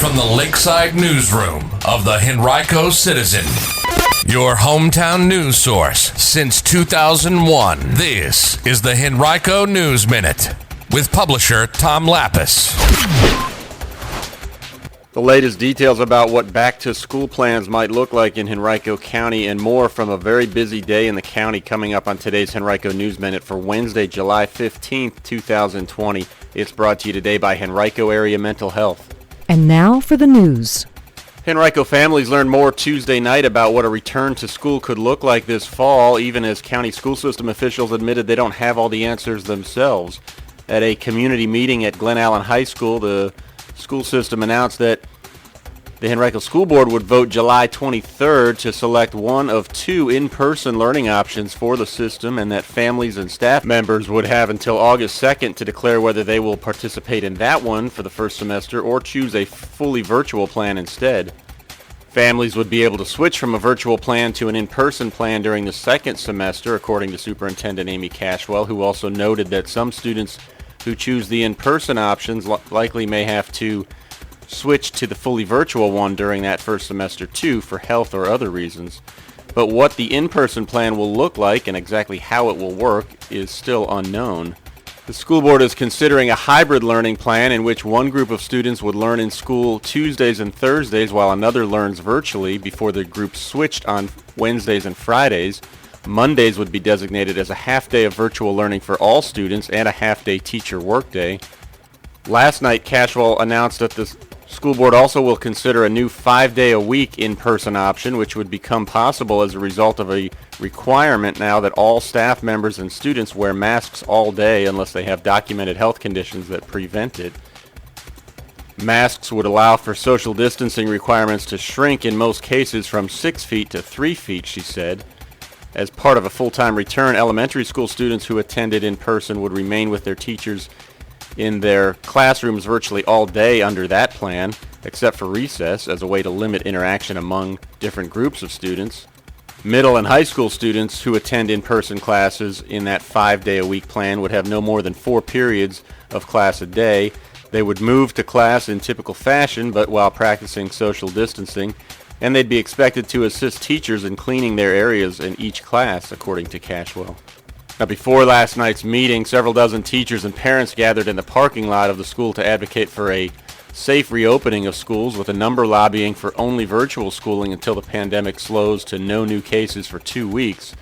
from the Lakeside Newsroom of the Henrico Citizen, your hometown news source since 2001. This is the Henrico News Minute with publisher Tom Lapis. The latest details about what back-to-school plans might look like in Henrico County and more from a very busy day in the county coming up on today's Henrico News Minute for Wednesday, July 15th, 2020. It's brought to you today by Henrico Area Mental Health. And now for the news. Henrico families learned more Tuesday night about what a return to school could look like this fall, even as county school system officials admitted they don't have all the answers themselves. At a community meeting at Glen Allen High School, the school system announced that the Henrico School Board would vote July 23rd to select one of two in-person learning options for the system, and that families and staff members would have until August 2nd to declare whether they will participate in that one for the first semester or choose a fully virtual plan instead. Families would be able to switch from a virtual plan to an in-person plan during the second semester, according to Superintendent Amy Cashwell, who also noted that some students who choose the in-person options likely may have to switch to the fully virtual one during that first semester too for health or other reasons. But what the in-person plan will look like and exactly how it will work is still unknown. The school board is considering a hybrid learning plan in which one group of students would learn in school Tuesdays and Thursdays while another learns virtually before the group switched on Wednesdays and Fridays. Mondays would be designated as a half-day of virtual learning for all students and a half-day teacher workday. Last night, Cashwell announced that the school board also will consider a new 5-day-a-week in-person option, which would become possible as a result of a requirement now that all staff members and students wear masks all day unless they have documented health conditions that prevent it. Masks would allow for social distancing requirements to shrink in most cases from 6 feet to 3 feet, she said. As part of a full-time return, elementary school students who attended in person would remain with their teachers in their classrooms virtually all day under that plan, except for recess, as a way to limit interaction among different groups of students. Middle and high school students who attend in-person classes in that 5-day-a-week plan would have no more than 4 periods of class a day. They would move to class in typical fashion, but while practicing social distancing, and they'd be expected to assist teachers in cleaning their areas in each class, according to Cashwell. Now, before last night's meeting, several dozen teachers and parents gathered in the parking lot of the school to advocate for a safe reopening of schools, with a number lobbying for only virtual schooling until the pandemic slows to no new cases for 2 weeks.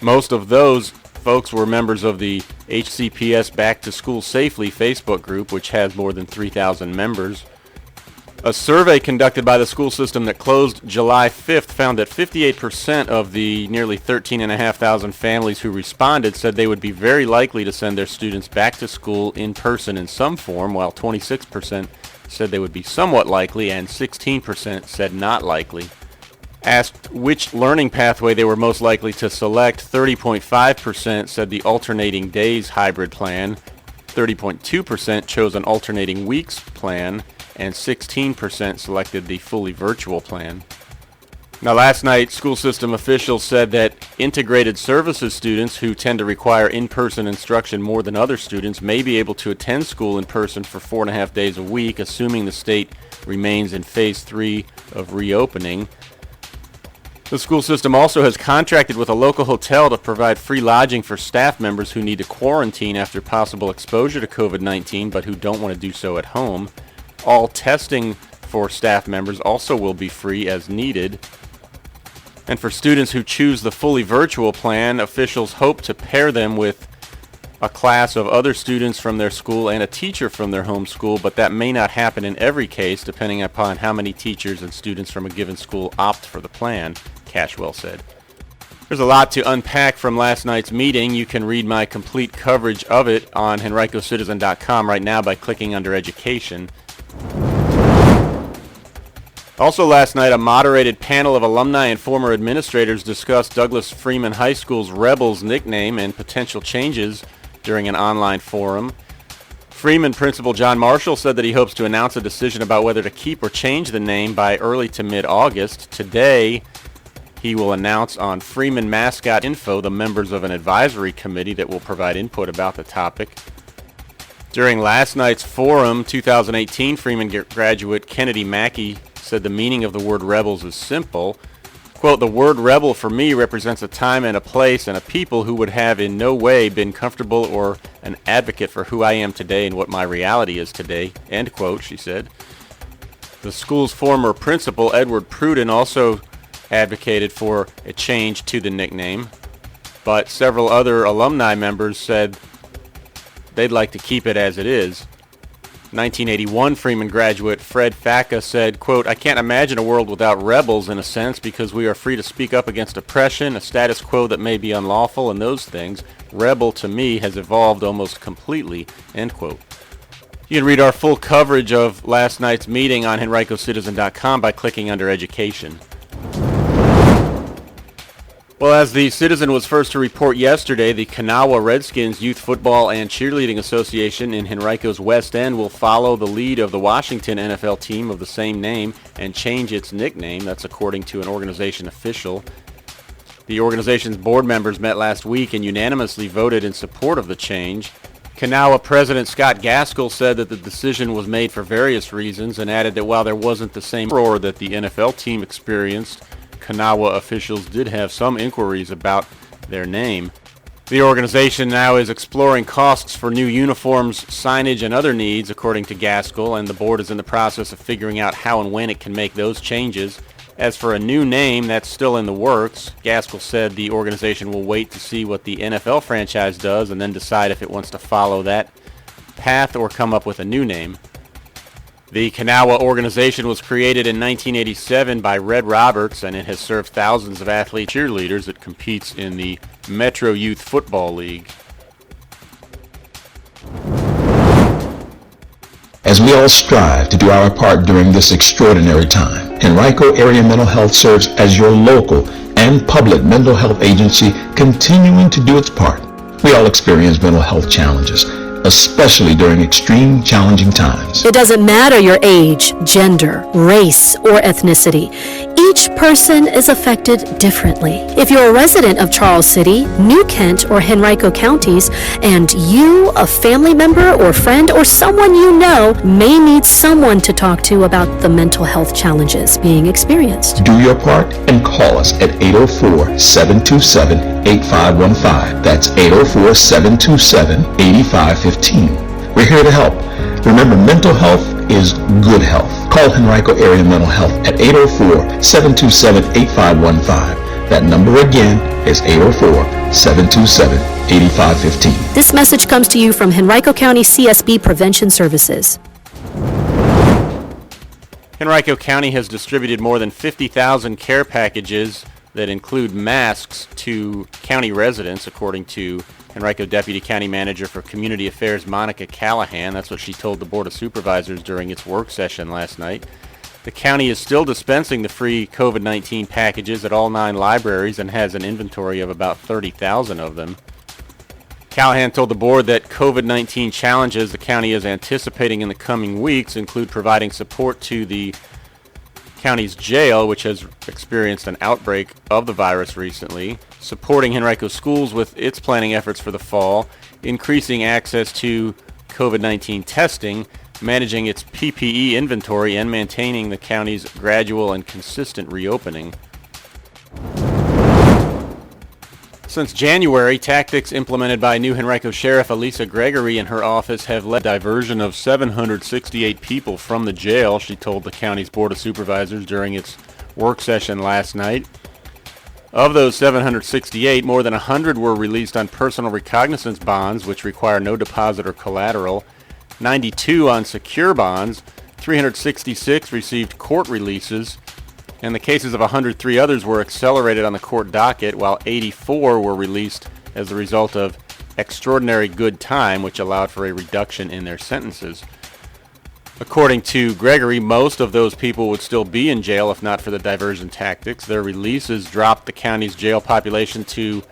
Most of those folks were members of the HCPS Back to School Safely Facebook group, which has more than 3,000 members. A survey conducted by the school system that closed July 5th found that 58% of the nearly 13,500 families who responded said they would be very likely to send their students back to school in person in some form, while 26% said they would be somewhat likely and 16% said not likely. Asked which learning pathway they were most likely to select, 30.5% said the alternating days hybrid plan, 30.2% chose an alternating weeks plan, and 16% selected the fully virtual plan. Now, last night, school system officials said that integrated services students who tend to require in-person instruction more than other students may be able to attend school in person for 4.5 days a week, assuming the state remains in phase 3 of reopening. The school system also has contracted with a local hotel to provide free lodging for staff members who need to quarantine after possible exposure to COVID-19 but who don't want to do so at home. All testing for staff members also will be free as needed. And for students who choose the fully virtual plan, officials hope to pair them with a class of other students from their school and a teacher from their home school, but that may not happen in every case, depending upon how many teachers and students from a given school opt for the plan, Cashwell said. There's a lot to unpack from last night's meeting. You can read my complete coverage of it on henricocitizen.com right now by clicking under Education. Also last night, a moderated panel of alumni and former administrators discussed Douglas Freeman High School's Rebels nickname and potential changes during an online forum. Freeman principal John Marshall said that he hopes to announce a decision about whether to keep or change the name by early to mid-August. Today, he will announce on Freeman Mascot Info the members of an advisory committee that will provide input about the topic. During last night's forum, 2018 Freeman graduate Kennedy Mackey said the meaning of the word rebels is simple. Quote, "The word rebel for me represents a time and a place and a people who would have in no way been comfortable or an advocate for who I am today and what my reality is today," end quote, she said. The school's former principal, Edward Pruden, also advocated for a change to the nickname, but several other alumni members said they'd like to keep it as it is. 1981 Freeman graduate Fred Facca said, quote, "I can't imagine a world without rebels in a sense because we are free to speak up against oppression, a status quo that may be unlawful, and those things. Rebel to me has evolved almost completely," end quote. You can read our full coverage of last night's meeting on henricocitizen.com by clicking under Education. Well, as the Citizen was first to report yesterday, the Kanawha Redskins Youth Football and Cheerleading Association in Henrico's West End will follow the lead of the Washington NFL team of the same name and change its nickname. That's according to an organization official. The organization's board members met last week and unanimously voted in support of the change. Kanawha President Scott Gaskell said that the decision was made for various reasons and added that while there wasn't the same roar that the NFL team experienced, Kanawha officials did have some inquiries about their name. The organization now is exploring costs for new uniforms, signage, and other needs, according to Gaskell, and the board is in the process of figuring out how and when it can make those changes. As for a new name, that's still in the works. Gaskell said the organization will wait to see what the NFL franchise does and then decide if it wants to follow that path or come up with a new name. The Kanawha organization was created in 1987 by Red Roberts, and it has served thousands of athlete cheerleaders. It competes in the Metro Youth Football League. As we all strive to do our part during this extraordinary time, Henrico Area Mental Health serves as your local and public mental health agency, continuing to do its part. We all experience mental health challenges, especially during extreme challenging times. It doesn't matter your age, gender, race, or ethnicity. Each person is affected differently. If you're a resident of Charles City, New Kent, or Henrico counties, and you, a family member or friend or someone you know, may need someone to talk to about the mental health challenges being experienced, do your part and call us at 804-727-8515. That's 804-727-8515. We're here to help. Remember, mental health is good health. Call Henrico Area Mental Health at 804-727-8515. That number again is 804-727-8515. This message comes to you from Henrico County CSB Prevention Services. Henrico County has distributed more than 50,000 care packages that include masks to county residents, according to Henrico Deputy County Manager for Community Affairs Monica Callahan. That's what she told the Board of Supervisors during its work session last night. The county is still dispensing the free COVID-19 packages at all 9 libraries and has an inventory of about 30,000 of them. Callahan told the board that COVID-19 challenges the county is anticipating in the coming weeks include providing support to the county's jail, which has experienced an outbreak of the virus recently, supporting Henrico schools with its planning efforts for the fall, increasing access to COVID-19 testing, managing its PPE inventory, and maintaining the county's gradual and consistent reopening. Since January, tactics implemented by new Henrico Sheriff Elisa Gregory and her office have led to the diversion of 768 people from the jail, she told the county's Board of Supervisors during its work session last night. Of those 768, more than 100 were released on personal recognizance bonds, which require no deposit or collateral, 92 on secure bonds, 366 received court releases, and the cases of 103 others were accelerated on the court docket, while 84 were released as a result of extraordinary good time, which allowed for a reduction in their sentences. According to Gregory, most of those people would still be in jail if not for the diversion tactics. Their releases dropped the county's jail population to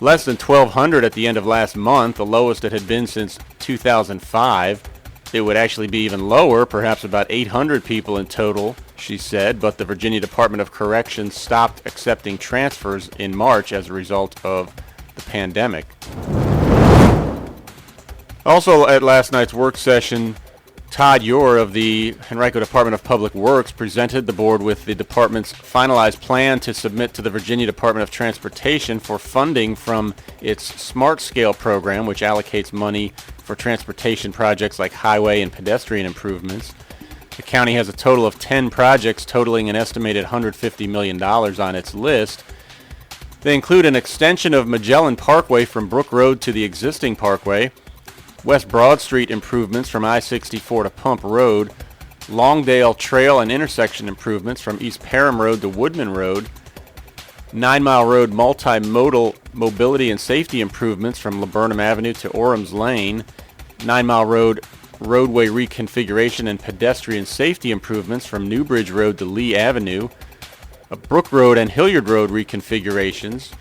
less than 1,200 at the end of last month, the lowest it had been since 2005. It would actually be even lower, perhaps about 800 people in total, she said, but the Virginia Department of Corrections stopped accepting transfers in March as a result of the pandemic. Also at last night's work session, Todd Ure of the Henrico Department of Public Works presented the board with the department's finalized plan to submit to the Virginia Department of Transportation for funding from its Smart Scale program, which allocates money for transportation projects like highway and pedestrian improvements. The county has a total of 10 projects totaling an estimated $150 million on its list. They include an extension of Magellan Parkway from Brook Road to the existing parkway, West Broad Street improvements from I-64 to Pump Road, Longdale Trail and intersection improvements from East Parham Road to Woodman Road, 9 Mile Road multimodal mobility and safety improvements from Laburnum Avenue to Orams Lane, 9 Mile Road roadway reconfiguration and pedestrian safety improvements from Newbridge Road to Lee Avenue, a Brook Road and Hilliard Road reconfigurations,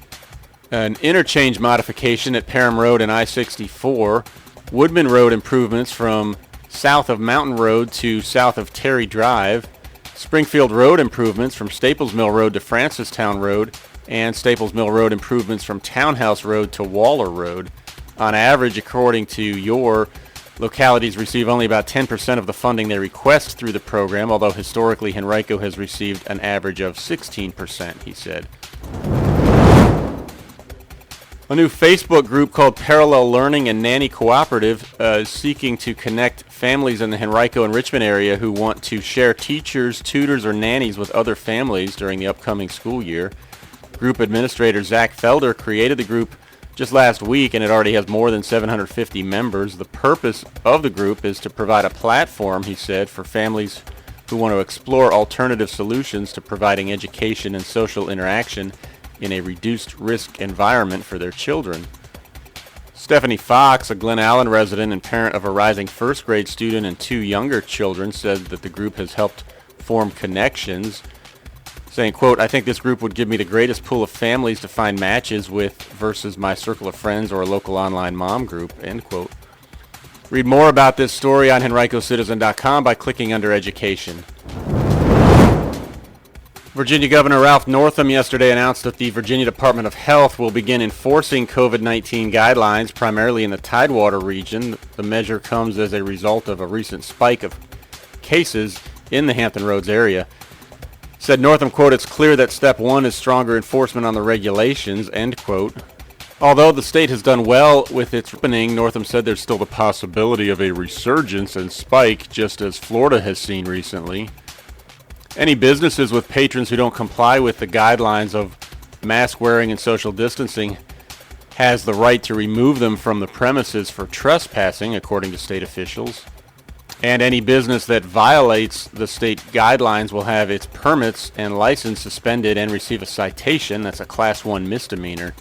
an interchange modification at Parham Road and I-64, Woodman Road improvements from south of Mountain Road to south of Terry Drive, Springfield Road improvements from Staples Mill Road to Francistown Road, and Staples Mill Road improvements from Townhouse Road to Waller Road. On average, according to Ure, localities receive only about 10% of the funding they request through the program, although historically Henrico has received an average of 16%, he said. A new Facebook group called Parallel Learning and Nanny Cooperative is seeking to connect families in the Henrico and Richmond area who want to share teachers, tutors, or nannies with other families during the upcoming school year. Group administrator Zach Felder created the group just last week, and it already has more than 750 members. The purpose of the group is to provide a platform, he said, for families who want to explore alternative solutions to providing education and social interaction in a reduced-risk environment for their children. Stephanie Fox, a Glen Allen resident and parent of a rising first-grade student and 2 younger children, said that the group has helped form connections, saying, quote, "I think this group would give me the greatest pool of families to find matches with versus my circle of friends or a local online mom group," end quote. Read more about this story on henricocitizen.com by clicking under Education. Virginia Governor Ralph Northam yesterday announced that the Virginia Department of Health will begin enforcing COVID-19 guidelines primarily in the Tidewater region. The measure comes as a result of a recent spike of cases in the Hampton Roads area. Said Northam, quote, "It's clear that step one is stronger enforcement on the regulations," end quote. Although the state has done well with its opening, Northam said there's still the possibility of a resurgence and spike, just as Florida has seen recently. Any businesses with patrons who don't comply with the guidelines of mask wearing and social distancing has the right to remove them from the premises for trespassing, according to state officials. And any business that violates the state guidelines will have its permits and license suspended and receive a citation. That's a Class 1 misdemeanor.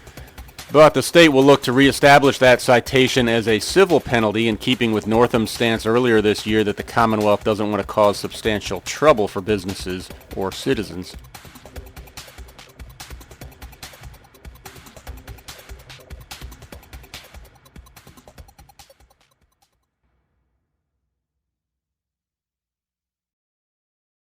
But the state will look to reestablish that citation as a civil penalty, in keeping with Northam's stance earlier this year that the Commonwealth doesn't want to cause substantial trouble for businesses or citizens.